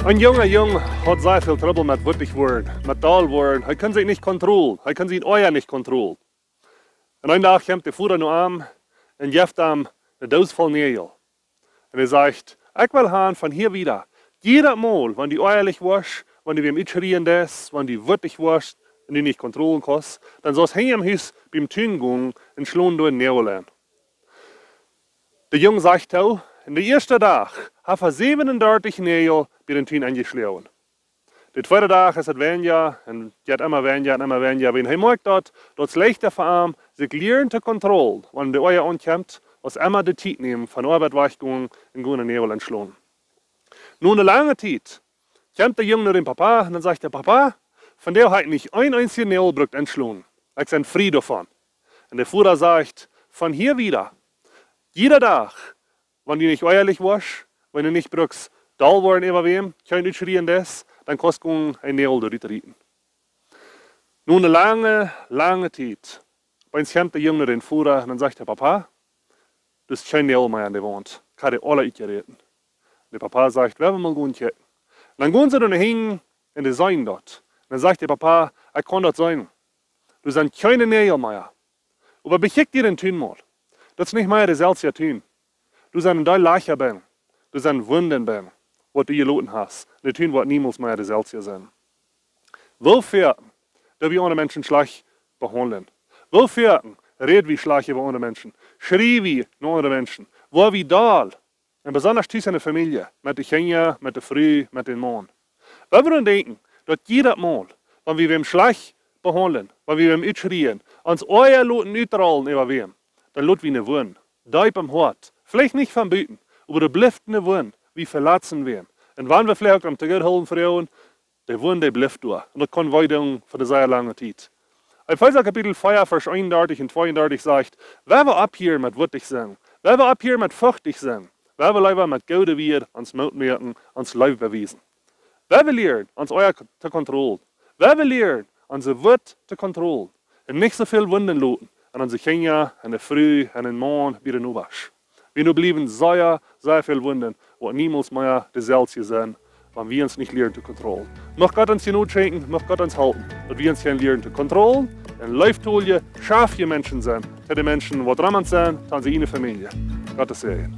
Ein junger Junge hat sehr viel Trouble mit wüttig worden, mit dull worden. Er kann sich nicht kontrollieren, er kann sich Eier nicht kontrollieren. Und einen Tag kommt der Vater noch an und gibt ihm eine Dose voll Nägel. Und er sagt, ich will haben von hier wieder, jedes Mal, wenn die eierlich wasch, wenn die beim Itcherieren des, wenn die wüttig wasch und die nicht kontrollieren kannst, dann sollst du im Haus beim Tün gehen und schlagen durch den Nägel lernen. Der Junge sagt auch, in der ersten Tag hat er 37 Nägel bei den Tün eingeschlagen. Der zweite Tag ist es weniger, und es immer weniger und immer weniger. Wenn er merkt, dass es leichter für ihn sich lernen zu kontrollieren, wenn der Eier ankommt, als immer die Zeit nehmen, von Arbeit weggehen und gehen den Nägel entschlagen. Nun eine lange Zeit kommt der Junge zu dem Papa und dann sagt der Papa, von der hat nicht ein einziger Nägelbrück entschlagen. Ich bin frei davon. Und der Vater sagt, von hier wieder, jeder Tag, wenn du nicht eierlich wasch, wenn du nicht brückst, dull worden über wem, kein nicht schreien das, dann kannst du ein Nägel durchtreten. Nun eine lange, lange Zeit. Bei uns kommt der Junge den Vater und dann sagt der Papa, das ist kein Nägel mehr an der Wand. Ich habe alle eingeräten. Der Papa sagt, wer will mal gehen checken? Dann gehen sie dann hin in die Sein dort. Und dann sagt der Papa, ich kann das sein. Du sind keine Nägel mehr. Aber beschick dir den Tün mal. Das ist nicht mehr der selbe Tün. Du sind dein Leicher bin. Du sind Wunden bin, was du geloten hast. Der Tün wird niemals mehr der selbe sein. Wofür, da wir andere Menschen schlecht behandeln? Wofür red wie schlecht über andere Menschen? Schrie wie nur andere Menschen? Wo wie da? Und besonders dies in der Familie, mit den Kindern, mit der Frau, mit dem Mann. Wenn wir dann denken, dass jedes Mal, wenn wir wem schlecht behandeln, wenn wir wem schreien, uns euer Loten utrollen über wem, dann lot wie eine Wunde, deib am Hort. Vielleicht nicht von Büten, aber der bleibt eine Wunde, wie verlassen wir. Und wenn wir vielleicht am Tag holen Frauen, der Wunde bleibt durch. Und das kann weiter für eine sehr lange Zeit. Epheser Kapitel 4, Vers 31 und 32 sagt, wer wir ab hier mit würdig sein, wer wir ab hier mit fürchtig sein, wer wir lieber mit Gaude wir ans Mut merken, ans Leib bewiesen. Wer will lernen, ans Euer zu kontrollieren. Wer will lernen, ans Wort zu kontrollieren. Und nicht so viel Wunden loten, an unsere Kinder, an der Früh, an den Mann, wie der Nubasch. Wir nur blieben sehr, sehr viel Wunden, wo niemals mehr dieselbe sind, wenn wir uns nicht lernen zu kontrollieren. Möcht Gott uns die Not schenken, möcht Gott uns halten, dass wir uns lernen zu kontrollieren, und Leiftolie, scharfe Menschen sind, für die Menschen, die dran sind, dann sie ihre Familie. Gottes Segen.